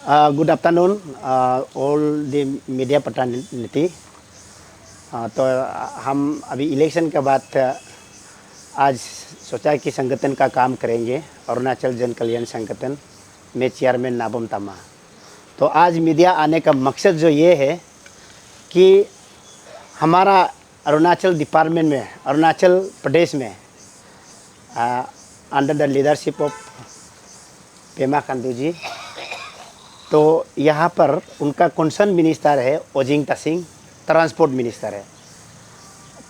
Good afternoon, all the media fraternity. तो हम अभी इलेक्शन के बाद आज सोचा कि संगठन का काम करेंगे, अरुणाचल जन कल्याण संगठन में चेयरमैन नाबम तमा। तो आज मीडिया आने का मकसद जो ये है कि हमारा अरुणाचल डिपार्टमेंट में, अरुणाचल प्रदेश में under the leadership of Pema Khandu ji, तो यहाँ पर उनका कंसर्न मिनिस्टर है ओजिंग तासिंग, ट्रांसपोर्ट मिनिस्टर है,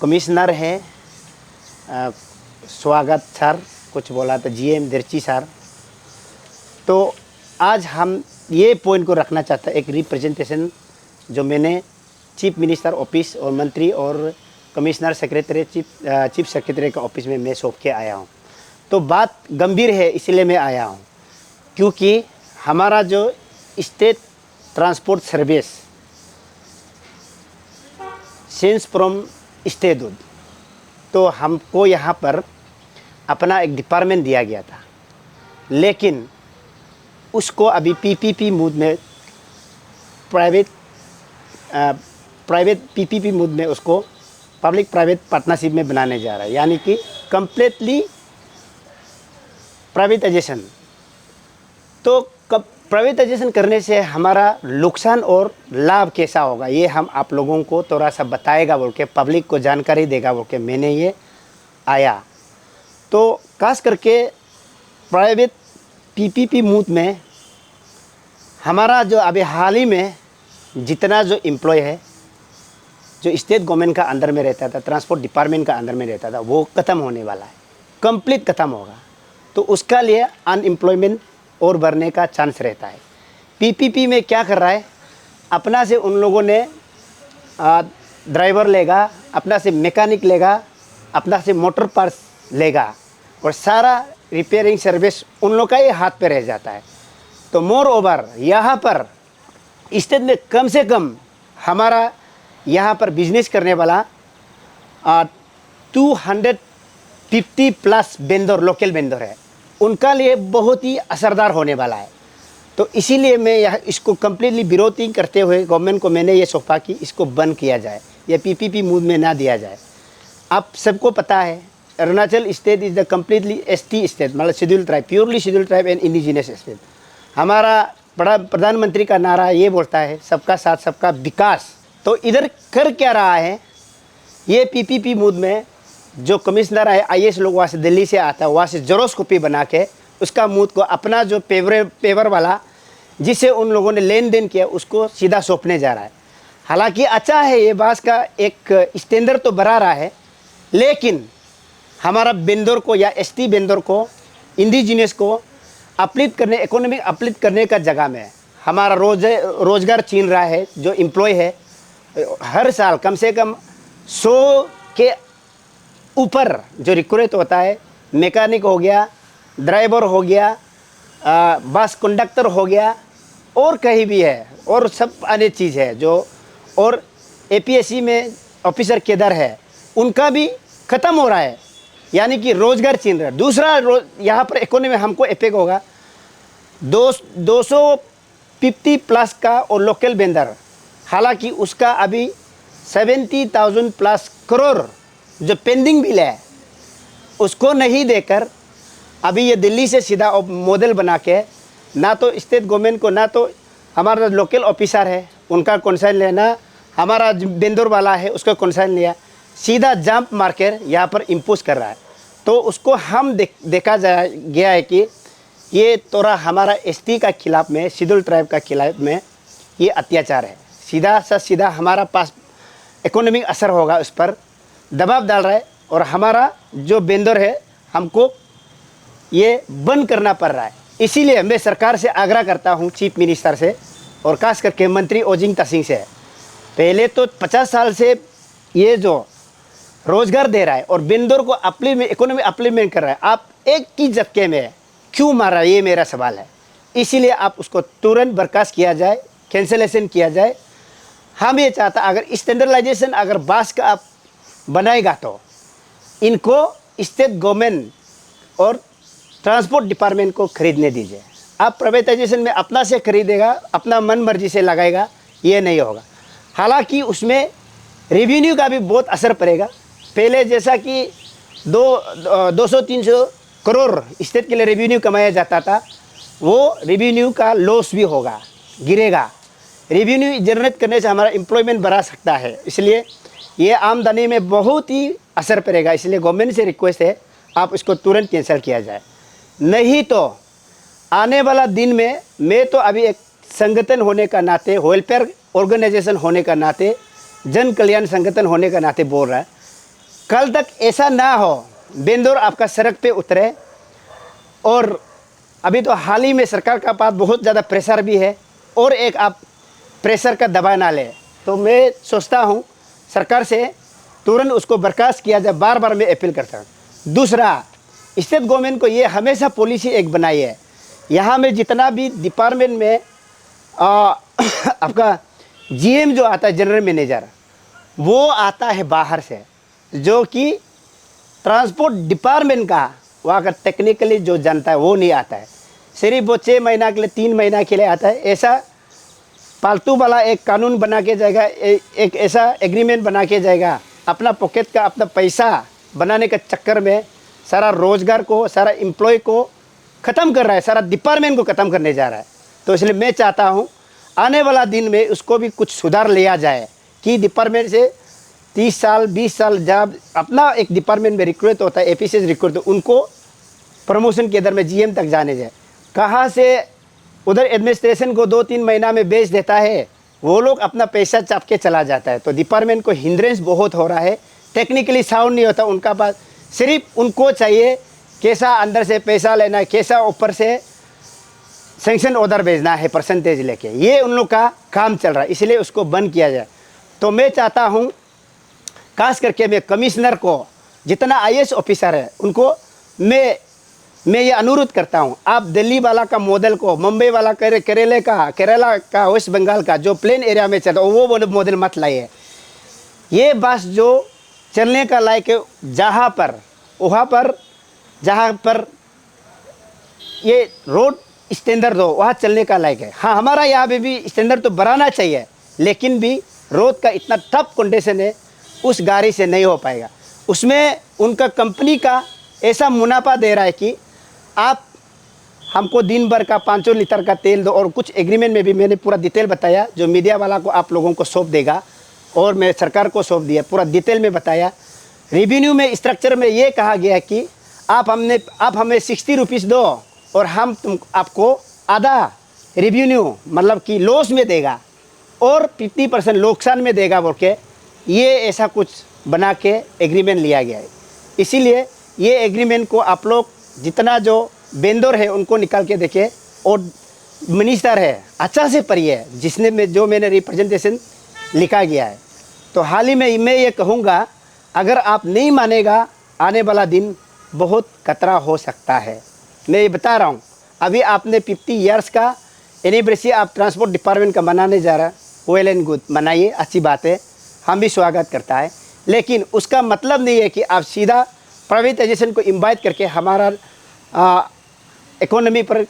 कमिश्नर है स्वागत सर, कुछ बोला तो जीएम दिर्ची सर। तो आज हम ये पॉइंट को रखना चाहता है, एक रिप्रेजेंटेशन जो मैंने चीफ मिनिस्टर ऑफिस और मंत्री और कमिश्नर सेक्रेटरी चीफ सेक्रेटरी का ऑफिस में मैं सौंप के आया हूँ। तो बात गंभीर है, इसलिए मैं आया हूँ क्योंकि हमारा जो state transport service sense from statehood, तो हमको यहाँ पर अपना एक डिपार्टमेंट दिया गया था, लेकिन उसको अभी पीपीपी मूड में प्राइवेट पीपीपी मूड में उसको पब्लिक प्राइवेट पार्टनरशिप में बनाने जा रहा है, यानी कि कंप्लीटली प्राइवेटाइजेशन। तो प्राइवेटाइजेशन करने से हमारा नुकसान और लाभ कैसा होगा, ये हम आप लोगों को थोड़ा सा बताएगा बोल के, पब्लिक को जानकारी देगा बोल के मैंने ये आया। तो खास करके प्राइवेट पीपीपी मूड में हमारा जो अभी हाल ही में जितना जो एम्प्लॉय है जो स्टेट गवर्नमेंट का अंडर में रहता था, ट्रांसपोर्ट डिपार्टमेंट का अंडर में रहता था, वो ख़त्म होने वाला है, कंप्लीट ख़त्म होगा। तो उसका लिए अनएम्प्लॉयमेंट और बढ़ने का चांस रहता है। पीपीपी में क्या कर रहा है, अपना से उन लोगों ने ड्राइवर लेगा, अपना से मैकेनिक लेगा, अपना से मोटर पार्ट्स लेगा और सारा रिपेयरिंग सर्विस उन लोग का ही हाथ पे रह जाता है। तो मोर ओवर यहाँ पर स्टेट में कम से कम हमारा यहाँ पर बिजनेस करने वाला 250 प्लस वेंडर, लोकल वेंडर है, उनका लिए बहुत ही असरदार होने वाला है। तो इसीलिए मैं यह इसको कम्प्लीटली विरोधी करते हुए गवर्नमेंट को मैंने ये सौंपा कि इसको बंद किया जाए, या पीपीपी मूड में ना दिया जाए। आप सबको पता है Arunachal state is the completely ST state, मतलब schedule tribe, purely schedule tribe and indigenous state. हमारा प्रधानमंत्री का नारा ये बोलता है सबका साथ सबका विकास। तो इधर कर क्या रहा है, ये पीपीपी मूड में जो कमिश्नर है आईएएस लोग वहाँ से दिल्ली से आता है, वहाँ से जेरोस्कोपी बना के उसका मूड को अपना जो पेवर वाला जिसे उन लोगों ने लेन देन किया उसको सीधा सौंपने जा रहा है। हालांकि अच्छा है, ये बात का एक स्टैंडर्ड तो बढ़ा रहा है, लेकिन हमारा वेंडर को या एसटी वेंडर को, इंडिजिनियस को अपलिफ्ट करने, इकोनॉमिक अपलिफ्ट करने का जगह में हमारा रोज़गार छीन रहा है। जो एम्प्लॉय है हर साल कम से कम 100 के ऊपर जो रिक्रूट होता है, मैकेनिक हो गया, ड्राइवर हो गया, बस कंडक्टर हो गया, और कहीं भी है, और सब अन्य चीज़ है जो, और एपीएससी में ऑफिसर केडर है, उनका भी ख़त्म हो रहा है, यानी कि रोज़गार छीन रहा है। दूसरा यहाँ पर इकोनॉमी हमको इफेक्ट होगा 250 प्लस का और लोकल वेंडर, हालांकि उसका अभी 70,000 प्लस करोड़ जो पेंडिंग बिल है उसको नहीं देकर अभी ये दिल्ली से सीधा मॉडल बना के, ना तो स्टेट गवर्नमेंट को, ना तो हमारा लोकल ऑफिसर है उनका कंसर्न लेना, हमारा वेंडर वाला है उसका कंसर्न लिया, सीधा जंप मार कर यहाँ पर इम्पोज कर रहा है। तो उसको हम देखा गया है कि ये थोड़ा हमारा एसटी का खिलाफ में, शेड्यूल ट्राइब का खिलाफ में ये अत्याचार है। सीधा सा सीधा हमारा पास इकोनॉमिक असर होगा, उस पर दबाव डाल रहा है, और हमारा जो वेंडर है हमको ये बंद करना पड़ रहा है। इसीलिए मैं सरकार से आग्रह करता हूँ, चीफ मिनिस्टर से और खास करके मंत्री ओजिंग तासिंग से, पहले तो 50 साल से ये जो रोज़गार दे रहा है और वेंडर को इकोनॉमी अप्लीमेंट कर रहा है, आप एक ही झटके में क्यों मार रहा है, ये मेरा सवाल है। इसीलिए आप उसको तुरंत बर्खास्त किया जाए, कैंसिलेशन किया जाए। हम ये चाहता, अगर स्टैंडर्डाइजेशन अगर बास का आप बनाएगा तो इनको स्टेट गवर्नमेंट और ट्रांसपोर्ट डिपार्टमेंट को खरीदने दीजिए। आप प्राइवेटाइजेशन में अपना से खरीदेगा, अपना मन मर्जी से लगाएगा, ये नहीं होगा। हालांकि उसमें रेवेन्यू का भी बहुत असर पड़ेगा। पहले जैसा कि 200-300 करोड़ स्टेट के लिए रेवेन्यू कमाया जाता था, वो रेवेन्यू का लॉस भी होगा, गिरेगा। रेवेन्यू जनरेट करने से हमारा एम्प्लॉयमेंट बढ़ा सकता है, इसलिए ये आमदनी में बहुत ही असर पड़ेगा। इसलिए गवर्नमेंट से रिक्वेस्ट है आप इसको तुरंत कैंसिल किया जाए, नहीं तो आने वाला दिन में, मैं तो अभी एक संगठन होने का नाते, वेलफेयर ऑर्गेनाइजेशन होने का नाते, जन कल्याण संगठन होने का नाते बोल रहा है, कल तक ऐसा ना हो बेंदौर आपका सड़क पे उतरे। और अभी तो हाल ही में सरकार का पास बहुत ज़्यादा प्रेशर भी है, और एक आप प्रेशर का दबाव ना ले। तो मैं सोचता हूँ सरकार से तुरंत उसको बर्खास्त किया जाए, बार बार मैं अपील करता हूँ। दूसरा, स्टेट गवर्नमेंट को ये हमेशा पॉलिसी एक बनाई है, यहाँ में जितना भी डिपार्टमेंट में आपका जीएम जो आता है, जनरल मैनेजर, वो आता है बाहर से, जो कि ट्रांसपोर्ट डिपार्टमेंट का वहाँ का टेक्निकली जो जानता है वो नहीं आता है। सिर्फ वो 6 महीना के लिए, 3 महीना के लिए आता है। ऐसा फालतू वाला एक कानून बना के जाएगा, एक ऐसा एग्रीमेंट बना के जाएगा, अपना पॉकेट का अपना पैसा बनाने के चक्कर में सारा रोजगार को, सारा एम्प्लॉय को ख़त्म कर रहा है, सारा डिपार्टमेंट को ख़त्म करने जा रहा है। तो इसलिए मैं चाहता हूँ आने वाला दिन में उसको भी कुछ सुधार लिया जाए कि डिपार्टमेंट से 30 साल 20 साल जब अपना एक डिपार्टमेंट में रिक्रूट होता है, एपीसी रिक्रूट, तो उनको प्रमोशन के दर में जीएम तक जाने जाए। कहाँ से उधर एडमिनिस्ट्रेशन को 2-3 महीना में बेच देता है, वो लोग अपना पैसा चाप के चला जाता है। तो डिपार्टमेंट को हिंड्रेंस बहुत हो रहा है, टेक्निकली साउंड नहीं होता उनका पास। सिर्फ उनको चाहिए कैसा अंदर से पैसा लेना है, कैसा ऊपर से सैंक्शन ऑर्डर भेजना है परसेंटेज लेके, ये उन लोग का काम चल रहा है, इसलिए उसको बंद किया जाए। तो मैं चाहता हूँ खास करके मैं कमिश्नर को, जितना आईएएस ऑफिसर है उनको मैं ये अनुरोध करता हूँ, आप दिल्ली वाला का मॉडल को, मुंबई वाला केरला का, वेस्ट बंगाल का जो प्लेन एरिया में चलता है वो मॉडल मत लाइए। ये बस जो चलने का लायक है, जहाँ पर वहाँ पर जहाँ पर ये रोड स्टैंडर्ड हो वहाँ चलने का लायक है। हाँ, हमारा यहाँ पे भी स्टैंडर्ड तो बढ़ाना चाहिए, लेकिन भी रोड का इतना टफ कंडीशन है, उस गाड़ी से नहीं हो पाएगा। उसमें उनका कंपनी का ऐसा मुनाफा दे रहा है कि आप हमको दिन भर का 500 लीटर का तेल दो, और कुछ एग्रीमेंट में भी मैंने पूरा डिटेल बताया, जो मीडिया वाला को आप लोगों को सौंप देगा, और मैं सरकार को सौंप दिया, पूरा डिटेल में बताया। रेवेन्यू में स्ट्रक्चर में ये कहा गया है कि आप हमें 60 रुपीज़ दो और हम आपको आधा रेवेन्यू मतलब कि लॉस में देगा और 50% नुकसान में देगा बोल के, ये ऐसा कुछ बना के एग्रीमेंट लिया गया है। इसीलिए ये एग्रीमेंट को आप लोग जितना जो बेंदौर है उनको निकाल के देखे, और मिनिस्टर है अच्छा से पढ़िए, जिसने मैंने रिप्रेजेंटेशन लिखा गया है। तो हाल ही में मैं ये कहूँगा, अगर आप नहीं मानेगा, आने वाला दिन बहुत खतरा हो सकता है। मैं ये बता रहा हूँ, अभी आपने 50 ईयर्स का एनिवर्सरी आप ट्रांसपोर्ट डिपार्टमेंट का मनाने जा रहा है, वेल एंड गुड, मनाइए, अच्छी बात है, हम भी स्वागत करता है। लेकिन उसका मतलब नहीं है कि आप सीधा प्राइवेटाइजेशन को इन्वाइट करके हमारा इकोनॉमी पर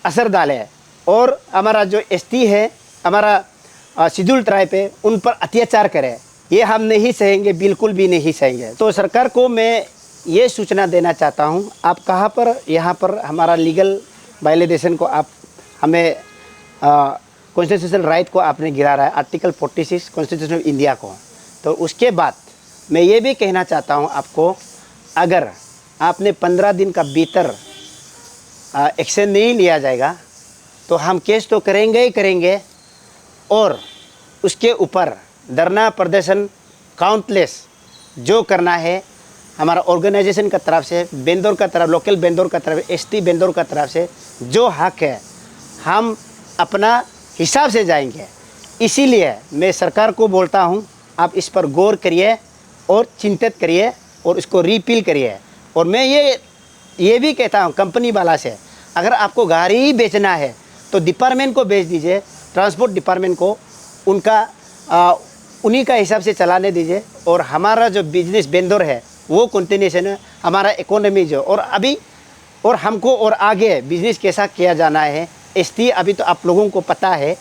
असर डाले और हमारा जो एसटी है, हमारा शेड्यूल ट्राइब है, उन पर अत्याचार करे। ये हम नहीं सहेंगे, बिल्कुल भी नहीं सहेंगे। तो सरकार को मैं ये सूचना देना चाहता हूँ, आप कहाँ पर यहाँ पर हमारा लीगल वायलेशन को आप हमें कॉन्स्टिट्यूशनल राइट को आपने गिरा रहा है, आर्टिकल 46 कॉन्स्टिट्यूशन ऑफ इंडिया को। तो उसके बाद मैं ये भी कहना चाहता हूँ आपको, अगर आपने 15 दिन का भीतर एक्शन नहीं लिया जाएगा तो हम केस तो करेंगे ही करेंगे, और उसके ऊपर धरना प्रदर्शन काउंटलेस जो करना है हमारा ऑर्गेनाइजेशन का तरफ से, बेंदौर का तरफ, लोकल बेंदौर का तरफ, एसटी बेंदौर का तरफ से जो हक है हम अपना हिसाब से जाएंगे। इसीलिए मैं सरकार को बोलता हूँ, आप इस पर गौर करिए और चिंतित करिए और इसको रिपील करिए। और मैं ये भी कहता हूँ कंपनी वाला से, अगर आपको गाड़ी ही बेचना है तो डिपार्टमेंट को बेच दीजिए, ट्रांसपोर्ट डिपार्टमेंट को उन्हीं का हिसाब से चलाने दीजिए, और हमारा जो बिजनेस बेंदौर है वो कंटिन्यूशन है, हमारा इकोनॉमी जो, और अभी और हमको और आगे बिजनेस कैसा किया जाना है। एसटी अभी तो आप लोगों को पता है,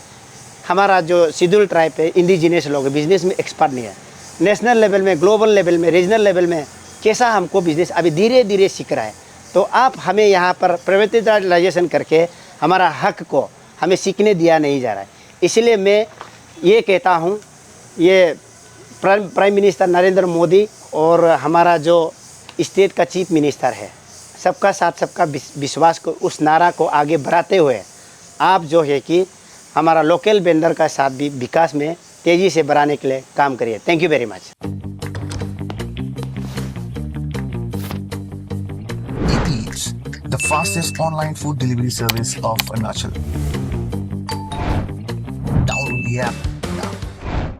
हमारा जो शेड्यूल ट्राइब है, इंडिजिनियस लोग बिजनेस में एक्सपर्ट नहीं है। नेशनल लेवल में, ग्लोबल लेवल में, रीजनल लेवल में कैसा हमको बिजनेस अभी धीरे धीरे सीख रहा है। तो आप हमें यहाँ पर प्राइवेटाइजेशन करके हमारा हक को हमें सीखने दिया नहीं जा रहा है। इसलिए मैं ये कहता हूँ, ये प्राइम मिनिस्टर नरेंद्र मोदी और हमारा जो स्टेट का चीफ मिनिस्टर है, सबका साथ सबका विश्वास को, उस नारा को आगे बढ़ाते हुए आप जो है कि हमारा लोकल वेंडर का साथ भी विकास में तेज़ी से बढ़ाने के लिए काम करिए। Thank you very much. Eats, the fastest online food delivery service of Arunachal. Download the app